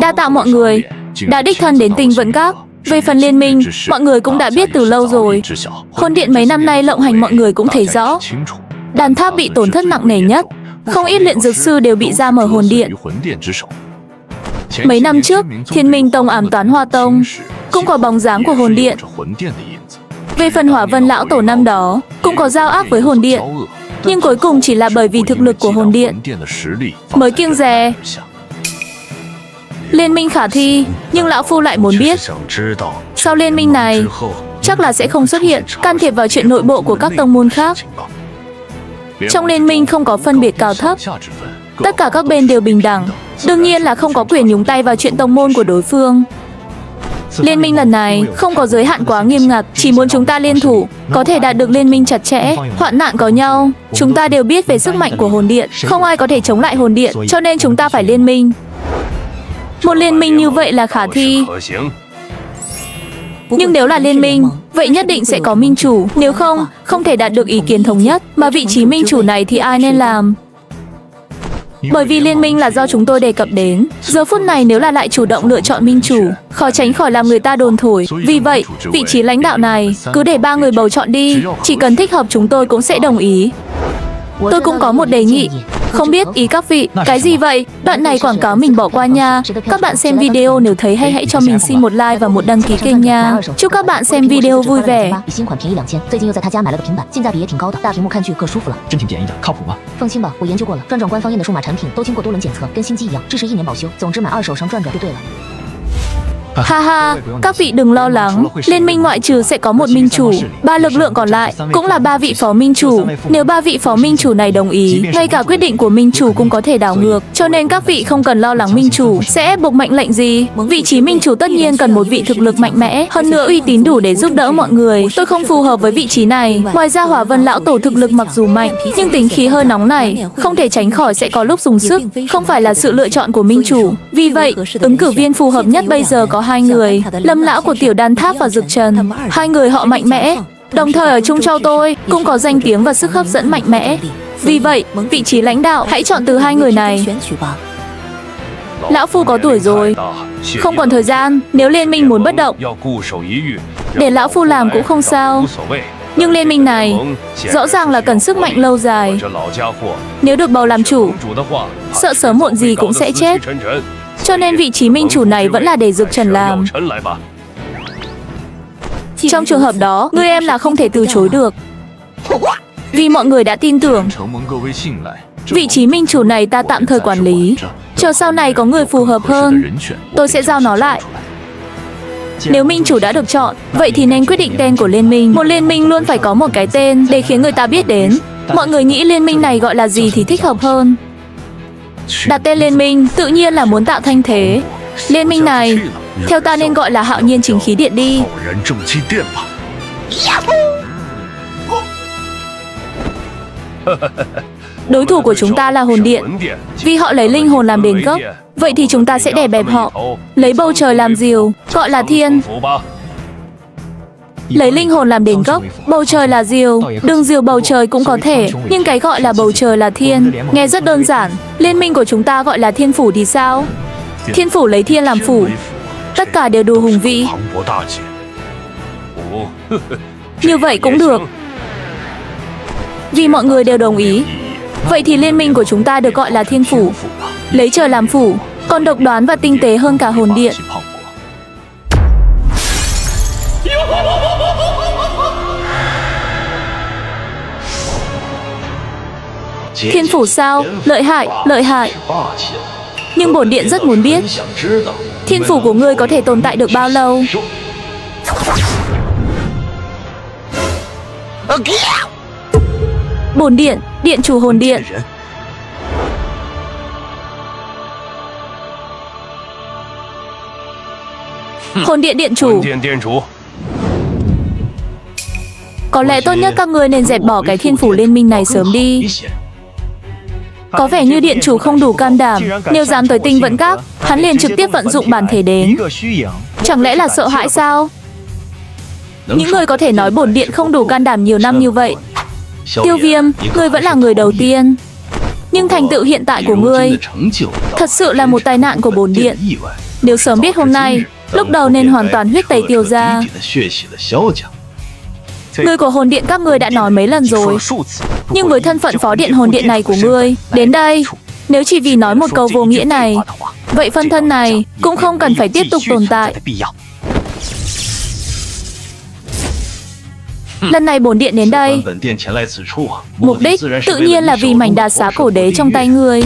Đa tạ mọi người đã đích thân đến Tinh Vẫn Các. Về phần liên minh, mọi người cũng đã biết từ lâu rồi. Hồn điện mấy năm nay lộng hành mọi người cũng thấy rõ. Đàn tháp bị tổn thất nặng nề nhất. Không ít luyện dược sư đều bị giam ở hồn điện. Mấy năm trước, Thiên Minh Tông ám toán Hoa Tông, cũng có bóng dáng của hồn điện. Về phần Hỏa Vân Lão Tổ năm đó, cũng có giao ác với hồn điện. Nhưng cuối cùng chỉ là bởi vì thực lực của hồn điện mới kiêng dè. Liên minh khả thi, nhưng lão phu lại muốn biết, sau liên minh này, chắc là sẽ không xuất hiện, can thiệp vào chuyện nội bộ của các tông môn khác. Trong liên minh không có phân biệt cao thấp, tất cả các bên đều bình đẳng. Đương nhiên là không có quyền nhúng tay vào chuyện tông môn của đối phương. Liên minh lần này không có giới hạn quá nghiêm ngặt, chỉ muốn chúng ta liên thủ, có thể đạt được liên minh chặt chẽ, hoạn nạn có nhau. Chúng ta đều biết về sức mạnh của hồn điện, không ai có thể chống lại hồn điện, cho nên chúng ta phải liên minh. Một liên minh như vậy là khả thi. Nhưng nếu là liên minh, vậy nhất định sẽ có minh chủ. Nếu không, không thể đạt được ý kiến thống nhất. Mà vị trí minh chủ này thì ai nên làm? Bởi vì liên minh là do chúng tôi đề cập đến. Giờ phút này nếu là lại chủ động lựa chọn minh chủ, khó tránh khỏi làm người ta đồn thổi. Vì vậy, vị trí lãnh đạo này cứ để 3 người bầu chọn đi. Chỉ cần thích hợp chúng tôi cũng sẽ đồng ý. Tôi cũng có một đề nghị. Không biết ý các vị, cái gì vậy? Đoạn này quảng cáo mình bỏ qua nha. Các bạn xem video nếu thấy hay hãy cho mình xin một like và một đăng ký kênh nha. Chúc các bạn xem video vui vẻ. Ha ha, các vị đừng lo lắng, liên minh ngoại trừ sẽ có một minh chủ, 3 lực lượng còn lại cũng là 3 vị phó minh chủ. Nếu 3 vị phó minh chủ này đồng ý, ngay cả quyết định của minh chủ cũng có thể đảo ngược. Cho nên các vị không cần lo lắng minh chủ sẽ ép buộc mệnh lệnh gì. Vị trí minh chủ tất nhiên cần một vị thực lực mạnh mẽ, hơn nữa uy tín đủ để giúp đỡ mọi người. Tôi không phù hợp với vị trí này. Ngoài ra Hỏa Vân Lão Tổ thực lực mặc dù mạnh, nhưng tính khí hơi nóng này, không thể tránh khỏi sẽ có lúc dùng sức, không phải là sự lựa chọn của minh chủ. Vì vậy, ứng cử viên phù hợp nhất bây giờ có 2 người, Lâm Lão của Tiểu Đan Tháp và Dực Trần. 2 người họ mạnh mẽ, đồng thời ở Trung Châu tôi cũng có danh tiếng và sức hấp dẫn mạnh mẽ. Vì vậy, vị trí lãnh đạo hãy chọn từ 2 người này. Lão phu có tuổi rồi, không còn thời gian. Nếu liên minh muốn bất động, để lão phu làm cũng không sao. Nhưng liên minh này rõ ràng là cần sức mạnh lâu dài. Nếu được bầu làm chủ, sợ sớm muộn gì cũng sẽ chết. Cho nên vị trí minh chủ này vẫn là để Dực Trần làm. Trong trường hợp đó, người em là không thể từ chối được. Vì mọi người đã tin tưởng, vị trí minh chủ này ta tạm thời quản lý. Chờ sau này có người phù hợp hơn, tôi sẽ giao nó lại. Nếu minh chủ đã được chọn, vậy thì nên quyết định tên của liên minh. Một liên minh luôn phải có một cái tên để khiến người ta biết đến. Mọi người nghĩ liên minh này gọi là gì thì thích hợp hơn. Đặt tên liên minh tự nhiên là muốn tạo thanh thế. Liên minh này, theo ta nên gọi là Hạo Nhiên Chính Khí Điện đi. Đối thủ của chúng ta là hồn điện. Vì họ lấy linh hồn làm đền gốc, vậy thì chúng ta sẽ đè bẹp họ. Lấy bầu trời làm diều, gọi là thiên. Lấy linh hồn làm đền gốc, bầu trời là diều. Đừng diều bầu trời cũng có thể, nhưng cái gọi là bầu trời là thiên. Nghe rất đơn giản. Liên minh của chúng ta gọi là thiên phủ thì sao? Thiên phủ lấy thiên làm phủ. Tất cả đều đủ hùng vĩ. Như vậy cũng được. Vì mọi người đều đồng ý, vậy thì liên minh của chúng ta được gọi là thiên phủ. Lấy trời làm phủ, còn độc đoán và tinh tế hơn cả hồn điện. Thiên phủ sao? Lợi hại, lợi hại. Nhưng bổn điện rất muốn biết, thiên phủ của ngươi có thể tồn tại được bao lâu? Bổn điện, điện chủ hồn điện. Hồn điện điện chủ. Có lẽ tốt nhất các ngươi nên dẹp bỏ cái thiên phủ liên minh này sớm đi. Có vẻ như điện chủ không đủ can đảm. Nếu dám tới Tinh Vẫn Các, hắn liền trực tiếp vận dụng bản thể đến. Chẳng lẽ là sợ hãi sao? Những người có thể nói bổn điện không đủ can đảm nhiều năm như vậy. Tiêu Viêm, ngươi vẫn là người đầu tiên. Nhưng thành tựu hiện tại của ngươi thật sự là một tai nạn của bổn điện. Nếu sớm biết hôm nay, lúc đầu nên hoàn toàn huyết tẩy Tiêu gia. Người của hồn điện các ngươi đã nói mấy lần rồi. Nhưng với thân phận phó điện hồn điện này của ngươi, đến đây, nếu chỉ vì nói một câu vô nghĩa này, vậy phân thân này cũng không cần phải tiếp tục tồn tại. Lần này bổn điện đến đây, mục đích tự nhiên là vì mảnh đà xá cổ đế trong tay ngươi.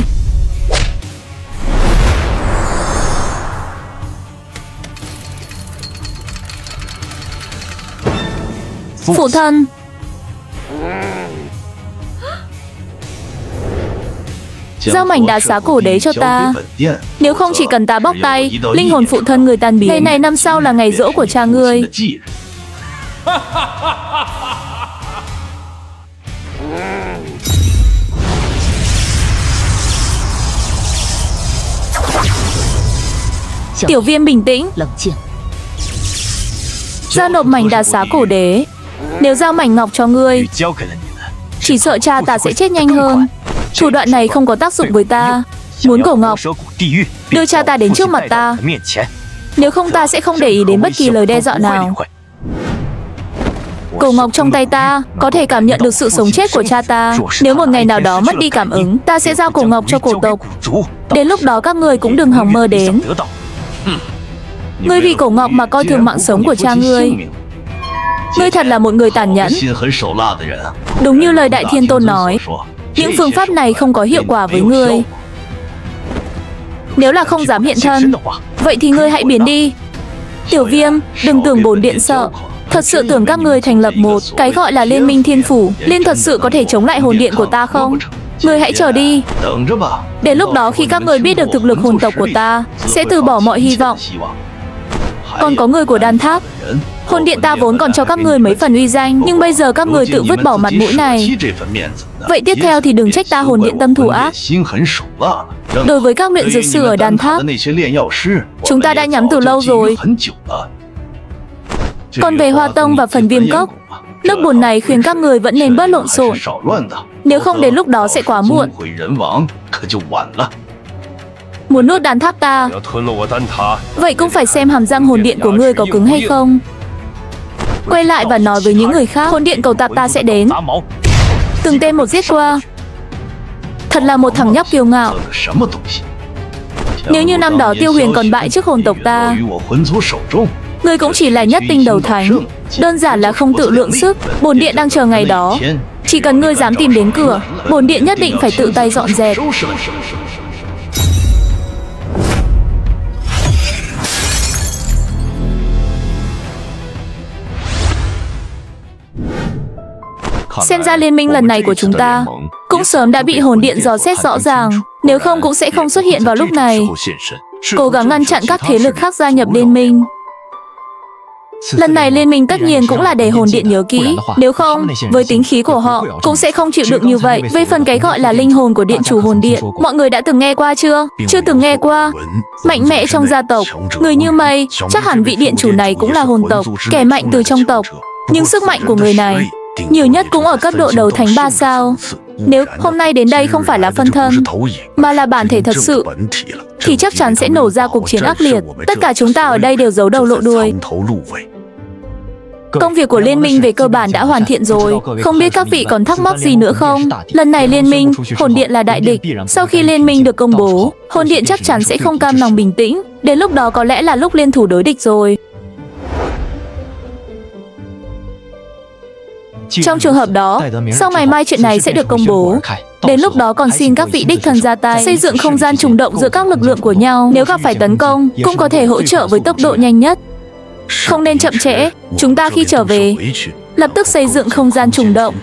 Phụ thân, giao mảnh đá xá cổ đế cho ta. Nếu không chỉ cần ta bóc tay, linh hồn phụ thân người tan biến. Ngày này năm sau là ngày giỗ của cha ngươi. Tiểu Viêm bình tĩnh, giao nộp mảnh đá xá cổ đế. Nếu giao mảnh ngọc cho ngươi, chỉ sợ cha ta sẽ chết nhanh hơn. Thủ đoạn này không có tác dụng với ta. Muốn cổ ngọc, đưa cha ta đến trước mặt ta. Nếu không ta sẽ không để ý đến bất kỳ lời đe dọa nào. Cổ ngọc trong tay ta có thể cảm nhận được sự sống chết của cha ta. Nếu một ngày nào đó mất đi cảm ứng, ta sẽ giao cổ ngọc cho cổ tộc. Đến lúc đó các người cũng đừng hòng mơ đến. Ngươi vì cổ ngọc mà coi thường mạng sống của cha ngươi. Ngươi thật là một người tàn nhẫn. Đúng như lời Đại Thiên Tôn nói, những phương pháp này không có hiệu quả với ngươi. Nếu là không dám hiện thân, vậy thì ngươi hãy biến đi. Tiểu Viêm, đừng tưởng bổn điện sợ. Thật sự tưởng các ngươi thành lập một cái gọi là Liên minh Thiên Phủ, Liên thật sự có thể chống lại hồn điện của ta không? Ngươi hãy chờ đi. Đến lúc đó khi các ngươi biết được thực lực hồn tộc của ta, sẽ từ bỏ mọi hy vọng. Còn có người của Đan Tháp, hồn điện ta vốn còn cho các ngươi mấy phần uy danh, nhưng bây giờ các ngươi tự vứt bỏ mặt mũi này. Vậy tiếp theo thì đừng trách ta hồn điện tâm thủ ác. Đối với các luyện dược sư ở Đan Tháp, chúng ta đã nhắm từ lâu rồi. Còn về Hoa Tông và phần Viêm Cốc, nước bùn này khuyên các người vẫn nên bớt lộn xộn. Nếu không đến lúc đó sẽ quá muộn. Muốn nuốt Đan Tháp ta, vậy cũng phải xem hàm răng hồn điện của ngươi có cứng hay không. Quay lại và nói với những người khác, hồn điện cầu tặc ta sẽ đến. Từng tên một giết qua. Thật là một thằng nhóc kiêu ngạo. Nếu như năm đó Tiêu Huyền còn bại trước hồn tộc ta, ngươi cũng chỉ là nhất tinh đầu thánh. Đơn giản là không tự lượng sức. Bổn điện đang chờ ngày đó. Chỉ cần ngươi dám tìm đến cửa, bổn điện nhất định phải tự tay dọn dẹp. Xem ra liên minh lần này của chúng ta cũng sớm đã bị hồn điện dò xét rõ ràng. Nếu không cũng sẽ không xuất hiện vào lúc này. Cố gắng ngăn chặn các thế lực khác gia nhập liên minh. Lần này liên minh tất nhiên cũng là để hồn điện nhớ kỹ. Nếu không, với tính khí của họ cũng sẽ không chịu đựng như vậy. Về phần cái gọi là linh hồn của điện chủ hồn điện, mọi người đã từng nghe qua chưa? Chưa từng nghe qua. Mạnh mẽ trong gia tộc, người như mây, chắc hẳn vị điện chủ này cũng là hồn tộc, kẻ mạnh từ trong tộc. Nhưng sức mạnh của người này nhiều nhất cũng ở cấp độ đầu thánh 3 sao. Nếu hôm nay đến đây không phải là phân thân, mà là bản thể thật sự, thì chắc chắn sẽ nổ ra cuộc chiến ác liệt. Tất cả chúng ta ở đây đều giấu đầu lộ đuôi. Công việc của liên minh về cơ bản đã hoàn thiện rồi. Không biết các vị còn thắc mắc gì nữa không? Lần này liên minh, hồn điện là đại địch. Sau khi liên minh được công bố, hồn điện chắc chắn sẽ không cam lòng bình tĩnh. Đến lúc đó có lẽ là lúc liên thủ đối địch rồi. Trong trường hợp đó, sau ngày mai chuyện này sẽ được công bố. Đến lúc đó còn xin các vị đích thân ra tay, xây dựng không gian trùng động giữa các lực lượng của nhau. Nếu gặp phải tấn công, cũng có thể hỗ trợ với tốc độ nhanh nhất. Không nên chậm trễ. Chúng ta khi trở về, lập tức xây dựng không gian trùng động.